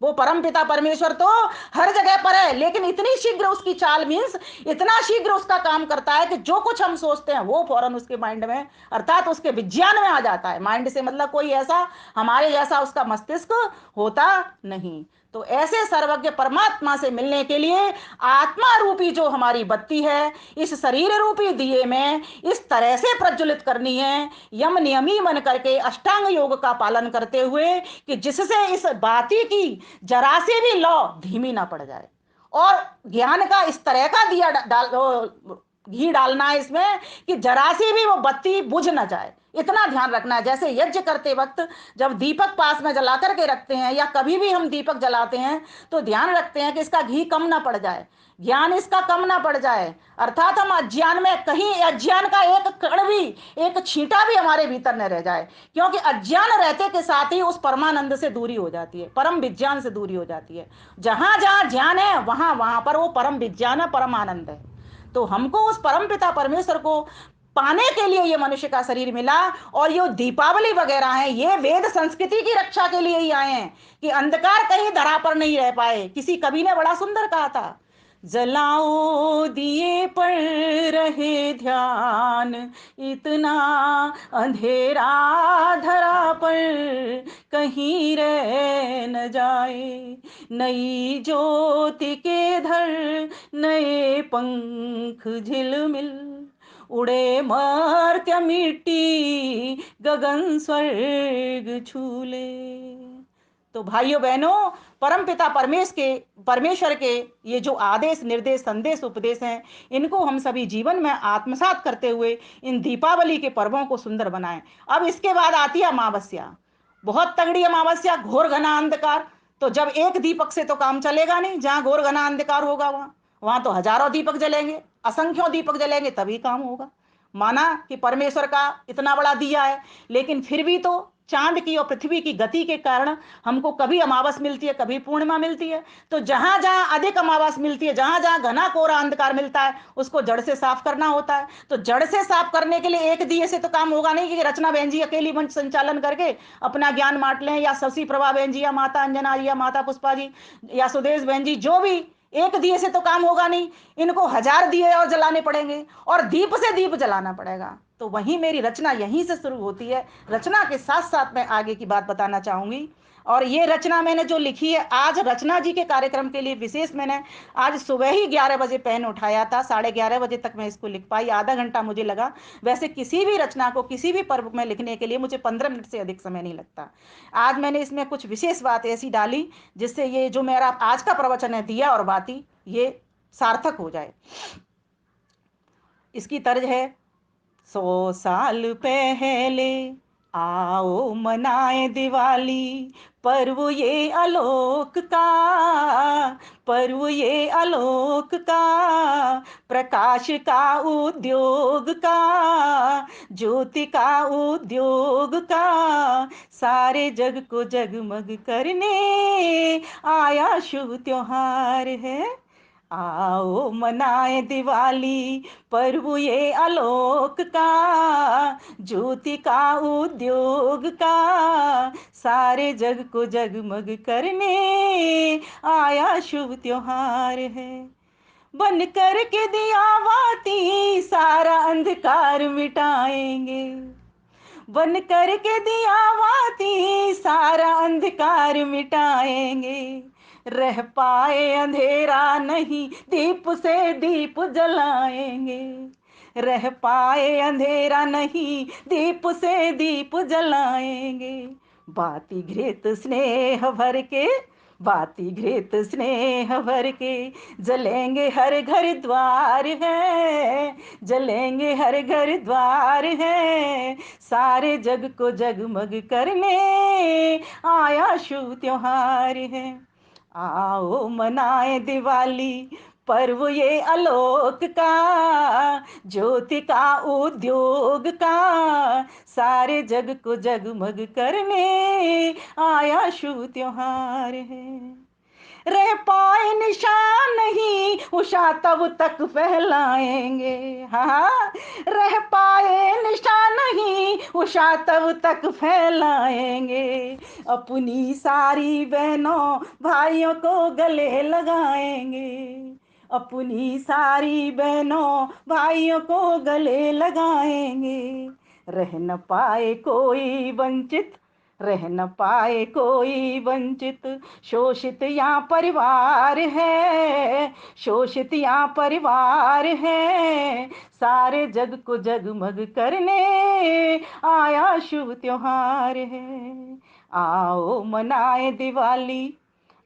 वो परम पिता परमेश्वर तो हर जगह पर है, लेकिन इतनी शीघ्र उसकी चाल मीन्स इतना शीघ्र उसका काम करता है कि जो कुछ हम सोचते हैं वो फौरन उसके माइंड में अर्थात उसके विज्ञान में आ जाता है। माइंड से मतलब कोई ऐसा हमारे जैसा उसका मस्तिष्क होता नहीं। तो ऐसे सर्वज्ञ परमात्मा से मिलने के लिए आत्मा रूपी जो हमारी बत्ती है, इस शरीर रूपी दिए में इस तरह से प्रज्वलित करनी है, यम नियमी मन करके अष्टांग योग का पालन करते हुए, कि जिससे इस बाती की जरा से भी लौ धीमी ना पड़ जाए। और ज्ञान का इस तरह का दिया घी डालना है इसमें कि जरा सी भी वो बत्ती बुझ ना जाए, इतना ध्यान रखना है। जैसे यज्ञ करते वक्त जब दीपक पास में जला करके रखते हैं, या कभी भी हम दीपक जलाते हैं, तो ध्यान रखते हैं कि इसका घी कम ना पड़ जाए, ज्ञान इसका कम ना पड़ जाए, अर्थात हम अज्ञान में कहीं अज्ञान का एक कण भी, एक छींटा भी हमारे भीतर न रह जाए। क्योंकि अज्ञान रहते के साथ ही उस परमानंद से दूरी हो जाती है, परम विज्ञान से दूरी हो जाती है। जहां जहां ज्ञान है वहां वहां पर वो परम विज्ञान है, परम आनंद है। तो हमको उस परम पिता परमेश्वर को पाने के लिए ये मनुष्य का शरीर मिला, और ये दीपावली वगैरह है, ये वेद संस्कृति की रक्षा के लिए ही आए हैं कि अंधकार कहीं धरा पर नहीं रह पाए। किसी कवि ने बड़ा सुंदर कहा था, जलाओ दिए पर रहे ध्यान, इतना अंधेरा धरा पर कहीं रह न जाए, नई ज्योति के धर नए पंख झिलमिल, उड़े मर्त्य मिट्टी गगन स्वर्ग छूले। तो भाइयों बहनों, परम पिता परमेश्वर के ये जो आदेश निर्देश संदेश उपदेश हैं, इनको हम सभी जीवन में आत्मसात करते हुए इन दीपावली के पर्वों को सुंदर बनाएं। अब इसके बाद आती है अमावस्या, बहुत तगड़ी अमावस्या, घोर घना अंधकार। तो जब एक दीपक से तो काम चलेगा नहीं, जहां घोर घना अंधकार होगा वहां वहां तो हजारों दीपक जलेंगे, असंख्यों दीपक जलेंगे, तभी काम होगा। माना कि परमेश्वर का इतना बड़ा दिया है, लेकिन फिर भी तो चांद की और पृथ्वी की गति के कारण हमको कभी अमावस मिलती है, कभी पूर्णिमा मिलती है। तो जहां जहां अधिक अमावस मिलती है, जहां जहां घना कोहरा अंधकार मिलता है, उसको जड़ से साफ करना होता है। तो जड़ से साफ करने के लिए एक दिए से तो काम होगा नहीं कि रचना बहन जी अकेली मंच संचालन करके अपना ज्ञान बांट लें, या शशि प्रभा बहन जी, या माता अंजना जी, या माता पुष्पा जी, या सुदेश बहन जी, जो भी एक दिए से तो काम होगा नहीं, इनको 1000 दिए और जलाने पड़ेंगे और दीप से दीप जलाना पड़ेगा। तो वहीं मेरी रचना यहीं से शुरू होती है। रचना के साथ साथ मैं आगे की बात बताना चाहूंगी। और ये रचना मैंने जो लिखी है, आज रचना जी के कार्यक्रम के लिए विशेष मैंने आज सुबह ही 11 बजे पेन उठाया था, 11:30 बजे तक मैं इसको लिख पाई, आधा घंटा मुझे लगा। वैसे किसी भी रचना को किसी भी पर्व में लिखने के लिए मुझे 15 मिनट से अधिक समय नहीं लगता। आज मैंने इसमें कुछ विशेष बात ऐसी डाली जिससे ये जो मेरा आज का प्रवचन है दिया और बाती, ये सार्थक हो जाए। इसकी तर्ज है, 100 साल पहले आओ मनाए दिवाली, पर्व ये आलोक का, पर्व ये आलोक का, प्रकाश का उद्योग का, ज्योति का उद्योग का, सारे जग को जगमग करने आया शुभ त्योहार है। आओ मनाए दिवाली, पर्व ये आलोक का, ज्योति का उद्योग का, सारे जग को जगमग करने आया शुभ त्योहार है। बन कर के दिया बाती सारा अंधकार मिटाएंगे, बन कर के दिया बाती सारा अंधकार मिटाएंगे, रह पाए अंधेरा नहीं दीप से दीप जलाएंगे, रह पाए अंधेरा नहीं दीप से दीप जलाएंगे, बाती घृत स्नेह भर के, बाती घृत स्नेह भर के, जलेंगे हर घर द्वार है, जलेंगे हर घर द्वार है, सारे जग को जगमग करने आया शुभ त्योहार है। आओ मनाए दिवाली, पर्व ये आलोक का, ज्योति का उद्योग का, सारे जग को जगमग करने आया शुभ त्योहार है। रह पाए निशान नहीं उषा तब तक फैलाएंगे, हाँ, रह पाए निशान नहीं उषा तब तक फैलाएंगे, अपनी सारी बहनों भाइयों को गले लगाएंगे, अपनी सारी बहनों भाइयों को गले लगाएंगे, रह न पाए कोई वंचित, रह न पाए कोई वंचित, शोषित या परिवार है, शोषित या परिवार है, सारे जग को जगमग करने आया शुभ त्योहार है। आओ मनाए दिवाली,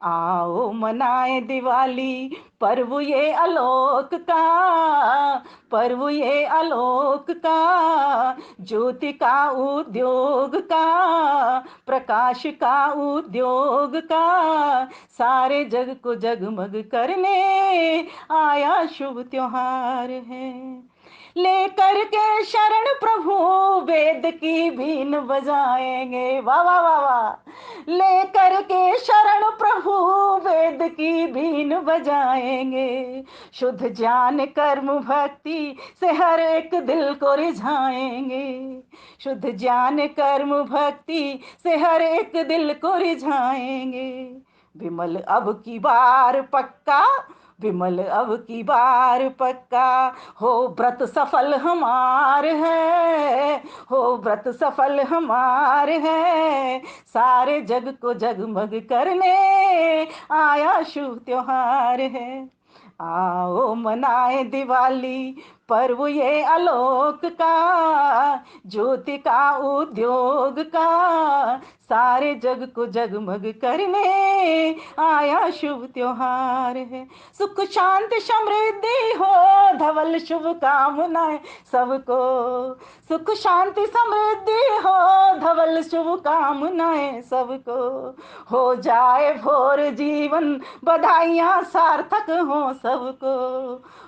आओ मनाए दिवाली, पर्व ये आलोक का, पर्व ये आलोक का, ज्योति का उद्योग का, प्रकाश का उद्योग का, सारे जग को जगमग करने आया शुभ त्योहार है। लेकर के शरण प्रभु वेद की बीन बजाएंगे, वाह वाह वाह वाह, लेकर के शरण प्रभु वेद की बीन बजाएंगे, शुद्ध ज्ञान कर्म भक्ति से हर एक दिल को रिझाएंगे, शुद्ध ज्ञान कर्म भक्ति से हर एक दिल को रिझाएंगे, विमल अब की बार पक्का, विमल अब की बार पक्का, हो व्रत सफल हमार है, हो व्रत सफल हमार है, सारे जग को जगमग करने आया शुभ त्योहार है। आओ मनाए दिवाली, पर्व ये आलोक का, ज्योति का उद्योग का, सारे जग को जगमग करने आया शुभ त्योहार है। सुख शांति समृद्धि हो धवल शुभ कामनाएं सबको, सुख शांति समृद्धि हो धवल शुभ कामनाएं सबको, हो जाए भोर जीवन बधाइयाँ सार्थक हो सबको,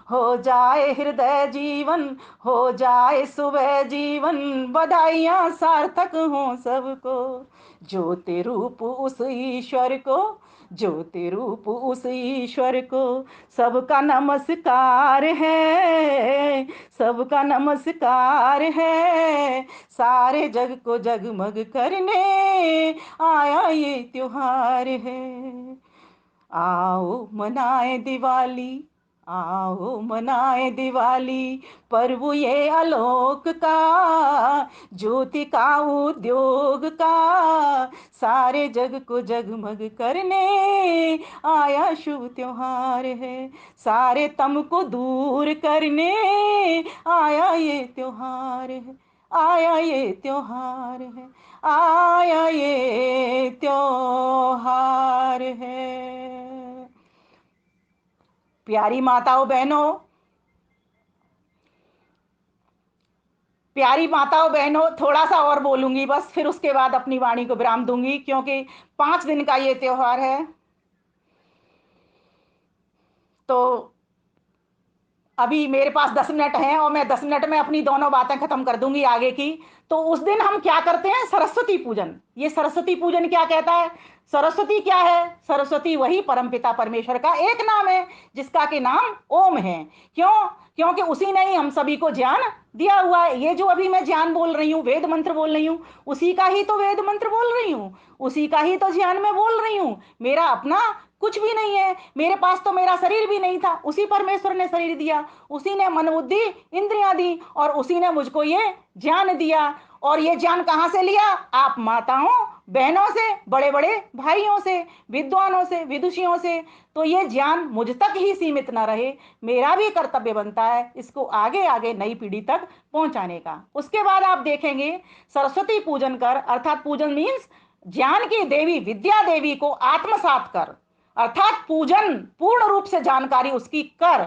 हो जाए हृदय जीवन, हो जाए सुबह जीवन, बधाइयाँ सार्थक हो सबको, ज्योति रूप उस ईश्वर को, ज्योति रूप उस ईश्वर को, सबका नमस्कार है, सबका नमस्कार है, सारे जग को जगमग करने आया ये त्योहार है। आओ मनाए दिवाली, आओ मनाए दिवाली, पर्व ये आलोक का, ज्योति का उद्योग का, सारे जग को जगमग करने आया शुभ त्योहार है, सारे तम को दूर करने आया ये त्योहार है, आया ये त्योहार है, आया ये त्योहार है। प्यारी माताओं बहनों, प्यारी माताओं बहनों, थोड़ा सा और बोलूंगी बस, फिर उसके बाद अपनी वाणी को विराम दूंगी, क्योंकि 5 दिन का ये त्योहार है। तो अभी मेरे पास 10 मिनट हैं और मैं 10 मिनट में अपनी दोनों बातें खत्म कर दूंगी आगे की। तो उस दिन हम क्या करते हैं? सरस्वती पूजन। ये सरस्वती पूजन क्या कहता है? सरस्वती क्या है? सरस्वती वही परमपिता परमेश्वर का एक नाम है, जिसका के नाम ओम है। क्यों? क्योंकि उसी ने ही हम सभी को ज्ञान दिया हुआ है। ये जो अभी मैं ज्ञान बोल रही हूँ, वेद मंत्र बोल रही हूँ, उसी का ही तो वेद मंत्र बोल रही हूँ, उसी का ही तो ज्ञान में बोल रही हूँ। मेरा अपना कुछ भी नहीं है, मेरे पास तो मेरा शरीर भी नहीं था, उसी परमेश्वर ने शरीर दिया, उसी ने मन बुद्धि इंद्रियां दी, और उसी ने मुझको ये ज्ञान दिया। और ये ज्ञान कहां से लिया? आप माताओं बहनों से, बड़े बड़े भाइयों से, विद्वानों से, विदुषियों से। तो ये ज्ञान मुझ तक ही सीमित ना रहे, मेरा भी कर्तव्य बनता है इसको आगे आगे नई पीढ़ी तक पहुंचाने का। उसके बाद आप देखेंगे, सरस्वती पूजन कर, अर्थात पूजन मीन्स ज्ञान की देवी, विद्या देवी को आत्मसात कर, अर्थात पूजन पूर्ण रूप से जानकारी उसकी कर,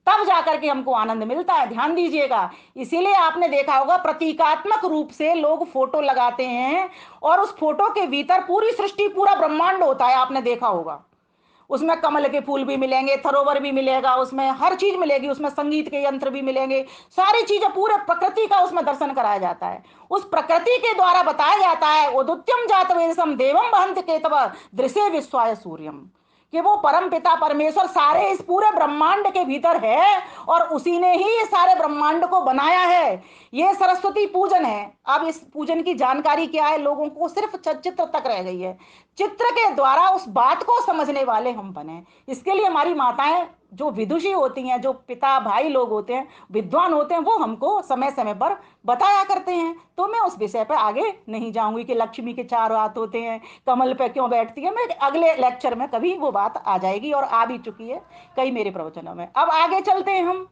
तब जाकर के हमको आनंद मिलता है। ध्यान दीजिएगा, इसीलिए आपने देखा होगा प्रतीकात्मक रूप से लोग फोटो लगाते हैं, और उस फोटो के भीतर पूरी सृष्टि, पूरा ब्रह्मांड होता है, आपने देखा होगा। उसमें कमल के फूल भी मिलेंगे, सरोवर भी मिलेगा, उसमें हर चीज मिलेगी, उसमें संगीत के यंत्र भी मिलेंगे, सारी चीजें, पूरे प्रकृति का उसमें दर्शन कराया जाता है। उस प्रकृति के द्वारा बताया जाता है, उदुत्यम जात वेदसम देवम बहंत केतव दृश्य विश्वाय सूर्यम, कि वो परम पिता परमेश्वर सारे इस पूरे ब्रह्मांड के भीतर है, और उसी ने ही ये सारे ब्रह्मांड को बनाया है। ये सरस्वती पूजन है। अब इस पूजन की जानकारी क्या है? लोगों को सिर्फ चित्र तक रह गई है, चित्र के द्वारा उस बात को समझने वाले हम बने। इसके लिए हमारी माताएं जो विदुषी होती हैं, जो पिता भाई लोग होते हैं, विद्वान होते हैं, वो हमको समय समय पर बताया करते हैं। तो मैं उस विषय पर आगे नहीं जाऊंगी कि लक्ष्मी के 4 हाथ होते हैं, कमल पे क्यों बैठती है। मैं अगले लेक्चर में कभी वो बात आ जाएगी, और आ भी चुकी है कई मेरे प्रवचनों में। अब आगे चलते हैं हम।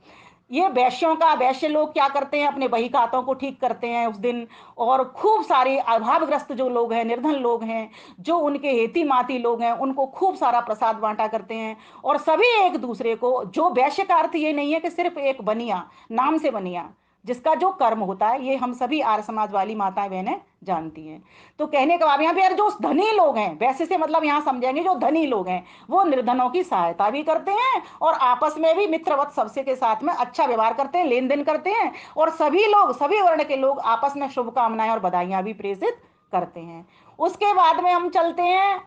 ये वैश्यों का, वैश्य लोग क्या करते हैं? अपने बही खातों को ठीक करते हैं उस दिन, और खूब सारे अभावग्रस्त जो लोग हैं, निर्धन लोग हैं, जो उनके हेती माती लोग हैं, उनको खूब सारा प्रसाद बांटा करते हैं। और सभी एक दूसरे को, जो वैश्य का अर्थ ये नहीं है कि सिर्फ एक बनिया, नाम से बनिया, जिसका जो कर्म होता है, ये हम सभी आर्य समाज वाली माताएं बहनें जानती हैं। तो कहने का भाव यहाँ पे, यार जो धनी लोग हैं, वैसे से मतलब यहाँ समझेंगे जो धनी लोग हैं, वो निर्धनों की सहायता भी करते हैं, और आपस में भी मित्रवत सबसे के साथ में अच्छा व्यवहार करते हैं, लेन देन करते हैं, और सभी लोग, सभी वर्ण के लोग आपस में शुभकामनाएं और बधाइयां भी प्रेषित करते हैं। उसके बाद में हम चलते हैं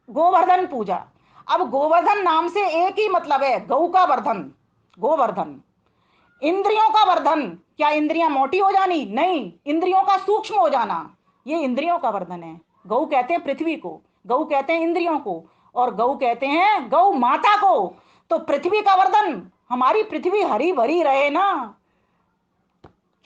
गोवर्धन पूजा। अब गोवर्धन नाम से एक ही मतलब है, गौ का वर्धन, गोवर्धन। इंद्रियों का वर्धन, क्या इंद्रियां मोटी हो जानी? नहीं, इंद्रियों का सूक्ष्म हो जाना, ये इंद्रियों का वर्धन है। गौ कहते हैं पृथ्वी को, गौ कहते हैं इंद्रियों को, और गौ कहते हैं गौ माता को। तो पृथ्वी का वर्धन, हमारी पृथ्वी हरी भरी रहे ना।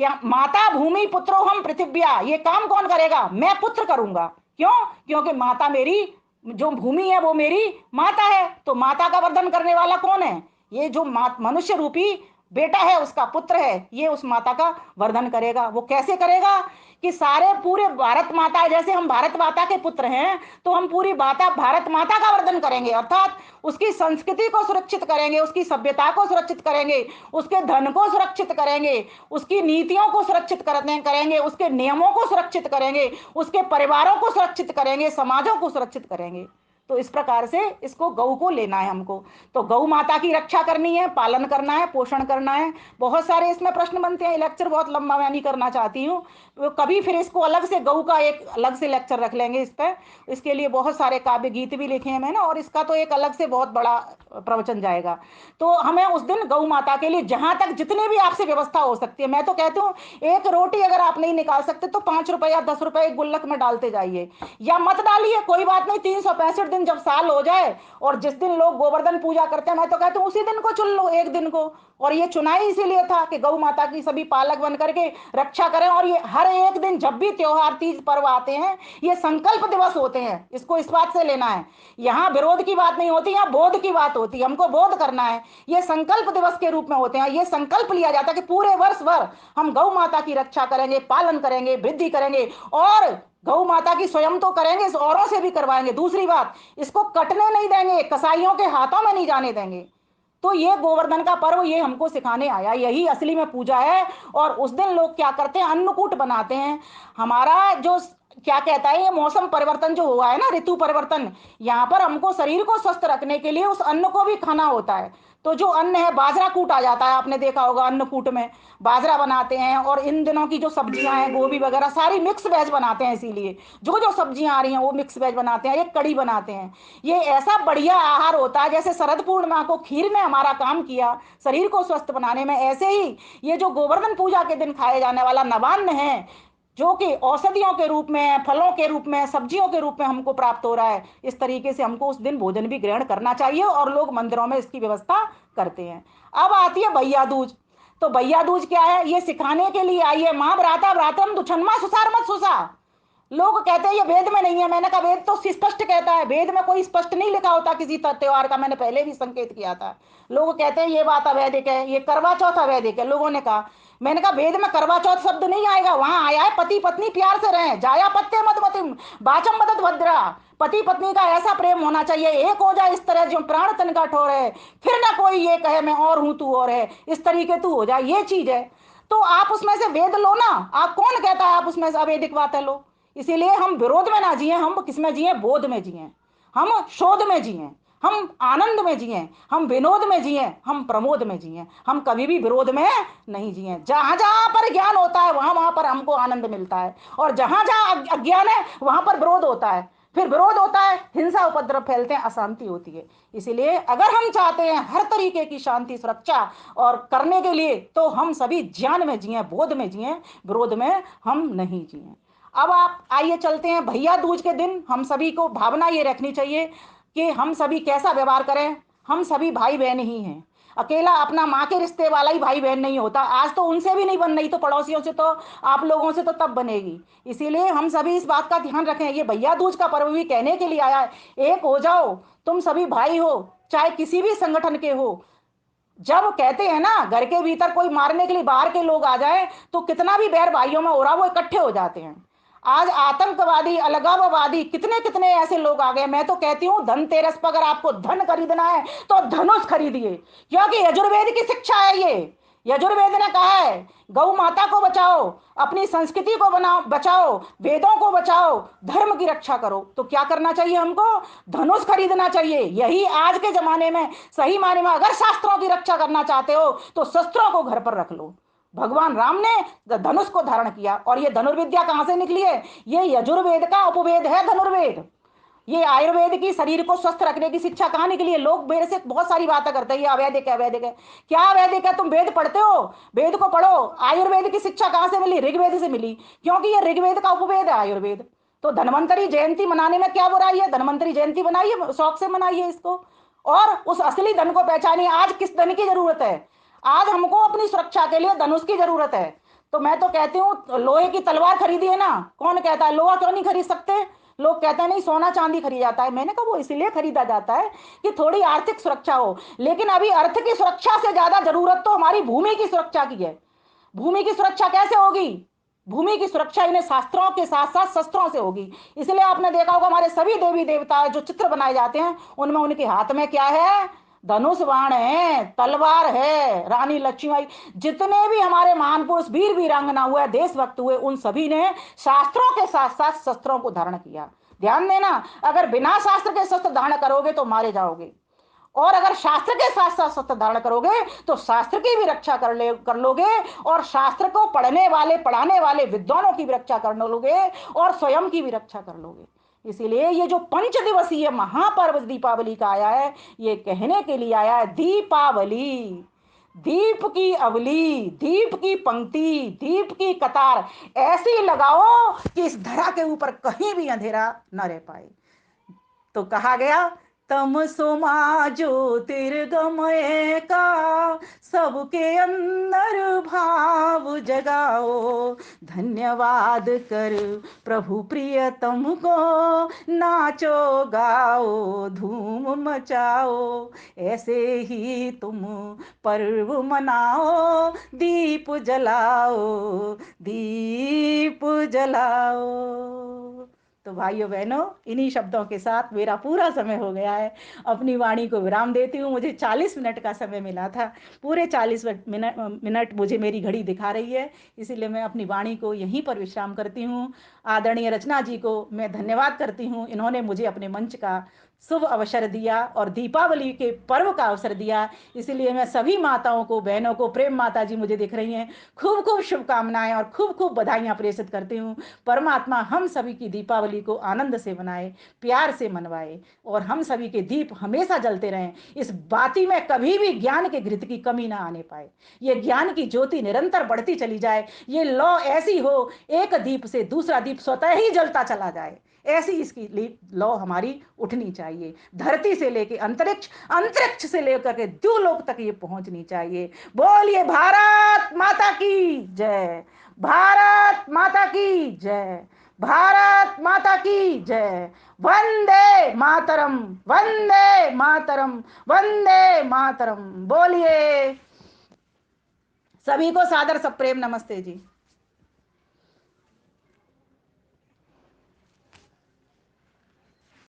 क्या? माता भूमि पुत्रो हम पृथिव्या, ये काम कौन करेगा? मैं पुत्र करूंगा। क्यों? क्योंकि माता मेरी, जो भूमि है वो मेरी माता है। तो माता का वर्धन करने वाला कौन है? ये जो मनुष्य रूपी बेटा है, उसका पुत्र है, ये उस माता का वर्धन करेगा। वो कैसे करेगा? कि सारे पूरे भारत माता, जैसे हम भारत माता के पुत्र हैं, तो हम पूरी माता, भारत माता का वर्धन करेंगे, अर्थात उसकी संस्कृति को सुरक्षित करेंगे, उसकी सभ्यता को सुरक्षित करेंगे, उसके धन को सुरक्षित करेंगे, उसकी नीतियों को सुरक्षित करेंगे, उसके नियमों को सुरक्षित करेंगे, उसके परिवारों को सुरक्षित करेंगे, समाजों को सुरक्षित करेंगे। तो इस प्रकार से इसको गौ को लेना है हमको। तो गौ माता की रक्षा करनी है, पालन करना है, पोषण करना है। बहुत सारे इसमें प्रश्न बनते हैं, लेक्चर बहुत लंबा मैं नहीं करना चाहती हूँ, तो कभी फिर इसको अलग से, गौ का एक अलग से लेक्चर रख लेंगे इस पर। इसके लिए बहुत सारे काव्य गीत भी लिखे हैं मैंने, और इसका तो एक अलग से बहुत बड़ा प्रवचन जाएगा। तो हमें उस दिन गौ माता के लिए जहां तक जितने भी आपसे व्यवस्था हो सकती है, मैं तो कहती हूँ एक रोटी अगर आप नहीं निकाल सकते तो 5 रुपए या 10 रुपए एक गुल्लक में डालते जाइए, या मत डालिए, कोई बात नहीं, 365 दिन दिन जब साल हो जाए और जिस दिन लोग गोवर्धन पूजा करते हैं, मैं तो कहती हूँ उसी दिन को चुन लो, एक दिन को। और ये चुना ही इसीलिए था कि गौ माता की सभी पालक बन करके रक्षा करें। और ये हर एक दिन जब भी त्योहार तीज पर्व आते हैं, ये संकल्प दिवस होते हैं, इसको इस बात से लेना है। यहाँ विरोध की बात नहीं होती, यहाँ बोध की बात होती है, हमको बोध करना है। ये संकल्प दिवस के रूप में होते हैं, ये संकल्प लिया जाता है कि पूरे वर्ष भर हम गौ माता की रक्षा करेंगे, पालन करेंगे, वृद्धि करेंगे, और गौ माता की स्वयं तो करेंगे, औरों से भी करवाएंगे। दूसरी बात, इसको कटने नहीं देंगे, कसाईयों के हाथों में नहीं जाने देंगे। तो ये गोवर्धन का पर्व ये हमको सिखाने आया, यही असली में पूजा है। और उस दिन लोग क्या करते हैं, अन्नकूट बनाते हैं। हमारा जो क्या कहता है, ये मौसम परिवर्तन जो हुआ है ना, ऋतु परिवर्तन, यहाँ पर हमको शरीर को स्वस्थ रखने के लिए उस अन्न को भी खाना होता है। तो जो अन्न है, बाजरा कूट आ जाता है, आपने देखा होगा अन्नकूट में बाजरा बनाते हैं। और इन दिनों की जो सब्जियां हैं, गोभी वगैरह सारी मिक्स वेज बनाते हैं, इसीलिए जो जो सब्जियां आ रही हैं वो मिक्स वेज बनाते हैं, एक कड़ी बनाते हैं। ये ऐसा बढ़िया आहार होता है, जैसे शरद पूर्णिमा को खीर ने हमारा काम किया शरीर को स्वस्थ बनाने में, ऐसे ही ये जो गोवर्धन पूजा के दिन खाए जाने वाला नवान्न है, जो कि औषधियों के रूप में, फलों के रूप में, सब्जियों के रूप में हमको प्राप्त हो रहा है, इस तरीके से हमको उस दिन भोजन भी ग्रहण करना चाहिए। और लोग मंदिरों में इसकी व्यवस्था करते हैं। अब आती है भैया दूज। तो भैया दूज क्या है, ये सिखाने के लिए आई है, माँ भ्राता भ्रातरम दुछन्मा सुसार मत सुसा। लोग कहते हैं ये वेद में नहीं है, मैंने कहा वेद तो स्पष्ट कहता है, वेद में कोई स्पष्ट नहीं लिखा होता किसी त्योहार का, मैंने पहले भी संकेत किया था। लोग कहते हैं ये बात अवैधिक है, ये करवा चौथ अवैधिक है, लोगों ने कहा। मैंने कहा वेद में करवा चौथ शब्द नहीं आएगा, वहां आया है पति पत्नी प्यार से रहें, जाया पत्ते मत मतिम बाचम मदद भद्रा। पति पत्नी का ऐसा प्रेम होना चाहिए, एक हो जाए इस तरह जो प्राण तन का ठोर है, फिर ना कोई ये कहे मैं और हूं तू और है, इस तरीके तू हो जाए, ये चीज है। तो आप उसमें से वेद लो ना, आप कौन कहता है आप उसमें से अवैधिक बात है लो। इसीलिए हम विरोध में ना जिए, हम किस में जिए, बोध में जिए, हम शोध में जिए, हम आनंद में जिए, हम विनोद में जिए, हम प्रमोद में जिए, हम कभी भी विरोध में नहीं जिए। जहां जहां पर ज्ञान होता है वहां वहां पर हमको आनंद मिलता है, और जहां जहां अज्ञान है वहां पर विरोध होता है, फिर विरोध होता है, हिंसा उपद्रव फैलते हैं, अशांति होती है। इसीलिए अगर हम चाहते हैं हर तरीके की शांति सुरक्षा और करने के लिए, तो हम सभी ज्ञान में जिए, बोध में जिए, विरोध में हम नहीं जिए। अब आप आइए चलते हैं, भैया दूज के दिन हम सभी को भावना ये रखनी चाहिए कि हम सभी कैसा व्यवहार करें। हम सभी भाई बहन ही हैं, अकेला अपना माँ के रिश्ते वाला ही भाई बहन नहीं होता। आज तो उनसे भी नहीं बन रही, तो पड़ोसियों से तो, आप लोगों से तो तब बनेगी। इसीलिए हम सभी इस बात का ध्यान रखें। ये भैया दूज का पर्व भी कहने के लिए आया है, एक हो जाओ, तुम सभी भाई हो, चाहे किसी भी संगठन के हो। जब कहते हैं ना घर के भीतर कोई मारने के लिए बाहर के लोग आ जाए, तो कितना भी बैर भाइयों में हो रहा वो इकट्ठे हो जाते हैं। आज आतंकवादी, अलगाववादी, कितने कितने ऐसे लोग आ गए। मैं तो कहती हूँ धनतेरस पर अगर आपको धन खरीदना है तो धनुष खरीदिए, क्योंकि यजुर्वेद की शिक्षा है ये। यजुर्वेद ने कहा है गौ माता को बचाओ, अपनी संस्कृति को बनाओ, बचाओ, वेदों को बचाओ, धर्म की रक्षा करो। तो क्या करना चाहिए हमको, धनुष खरीदना चाहिए। यही आज के जमाने में सही मायने में, अगर शास्त्रों की रक्षा करना चाहते हो तो शस्त्रों को घर पर रख लो। भगवान राम ने धनुष को धारण किया, और ये धनुर्विद्या कहां से निकली है, ये यजुर्वेद का उपवेद है धनुर्वेद। ये आयुर्वेद की शरीर को स्वस्थ रखने की शिक्षा कहां निकली है। लोग मेरे से बहुत सारी बातें करते हैं ये अवैधिक है, अवैधिक है। क्या अवैधिक है, तुम वेद पढ़ते हो, वेद को पढ़ो। आयुर्वेद की शिक्षा कहां से मिली, ऋग्वेद से मिली, क्योंकि ये ऋग्वेद का उपवेद है आयुर्वेद। तो धन्वंतरी जयंती मनाने में क्या बुराई है, धन्वंतरी जयंती बनाइए, शौक से मनाइए इसको, और उस असली धन को पहचानिए। आज किस धन की जरूरत है, आज हमको अपनी सुरक्षा के लिए धनुष की जरूरत है। तो मैं तो कहती हूँ लोहे की तलवार खरीदिए ना। कौन कहता है लोहा क्यों नहीं खरीद सकते, लोग कहते हैं नहीं सोना चांदी खरीदा जाता है। मैंने कहा वो इसलिए खरीदा जाता है कि थोड़ी आर्थिक सुरक्षा हो, लेकिन अभी अर्थ की सुरक्षा से ज्यादा जरूरत तो हमारी भूमि की सुरक्षा की है। भूमि की सुरक्षा कैसे होगी, भूमि की सुरक्षा इन्हें शास्त्रों के साथ साथ शस्त्रों से होगी। इसलिए आपने देखा होगा हमारे सभी देवी देवता जो चित्र बनाए जाते हैं, उनमें उनके हाथ में क्या है, धनुष बाण है, तलवार है, रानी लक्ष्मीबाई, जितने भी हमारे महान पुरुष वीर वीरांगना हुए, देशभक्त हुए, उन सभी ने शास्त्रों के साथ साथ शस्त्रों को धारण किया। ध्यान देना, अगर बिना शास्त्र के शस्त्र धारण करोगे तो मारे जाओगे, और अगर शास्त्र के साथ साथ शस्त्र धारण करोगे तो शास्त्र की भी रक्षा कर लोगे, और शास्त्र को पढ़ने वाले पढ़ाने वाले विद्वानों की भी रक्षा कर लोगे, और स्वयं की भी रक्षा कर लोगे। इसीलिए ये जो पंच दिवसीय महापर्व दीपावली का आया है, ये कहने के लिए आया है दीपावली, दीप की अवली, दीप की पंक्ति, दीप की कतार ऐसी लगाओ कि इस धरा के ऊपर कहीं भी अंधेरा न रह पाए। तो कहा गया, तमसो मा ज्योतिर्गमय का सबके अंदर भाव जगाओ, धन्यवाद कर प्रभु प्रियतम को, नाचो गाओ धूम मचाओ, ऐसे ही तुम पर्व मनाओ, दीप जलाओ, दीप जलाओ। तो भाइयों बहनों, इन्हीं शब्दों के साथ मेरा पूरा समय हो गया है, अपनी वाणी को विराम देती हूँ। मुझे 40 मिनट का समय मिला था, पूरे 40 मिनट मुझे मेरी घड़ी दिखा रही है, इसीलिए मैं अपनी वाणी को यहीं पर विश्राम करती हूँ। आदरणीय रचना जी को मैं धन्यवाद करती हूँ, इन्होंने मुझे अपने मंच का शुभ अवसर दिया और दीपावली के पर्व का अवसर दिया, इसलिए मैं सभी माताओं को, बहनों को, प्रेम माता जी मुझे दिख रही हैं, खूब खूब शुभकामनाएं और खूब खूब बधाइयां प्रेषित करती हूँ। परमात्मा हम सभी की दीपावली को आनंद से मनाए, प्यार से मनवाए, और हम सभी के दीप हमेशा जलते रहें, इस बाती में कभी भी ज्ञान के घृत की कमी ना आने पाए, ये ज्ञान की ज्योति निरंतर बढ़ती चली जाए, ये लौ ऐसी हो, एक दीप से दूसरा दीप स्वतः ही जलता चला जाए, ऐसी इसकी लौ हमारी उठनी चाहिए। धरती से लेके अंतरिक्ष, अंतरिक्ष से लेकर के द्युलोक तक ये पहुंचनी चाहिए। बोलिए भारत माता की जय, भारत माता की जय, भारत माता की जय। वंदे मातरम, वंदे मातरम, वंदे मातरम। बोलिए। सभी को सादर सप्रेम नमस्ते जी।